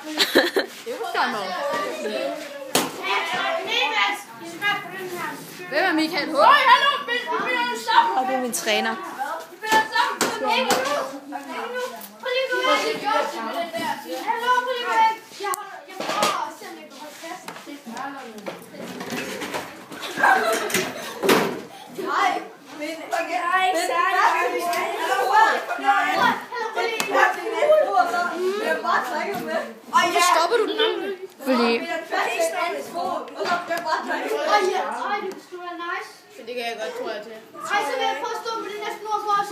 Det forstår jeg mig. Hvem er Michael H? Og det er min træner. Hvorfor stopper du den anden? Fordi Det kan jeg godt, tror jeg til. Ej, så vil jeg prøve at stå på det næste ord for os.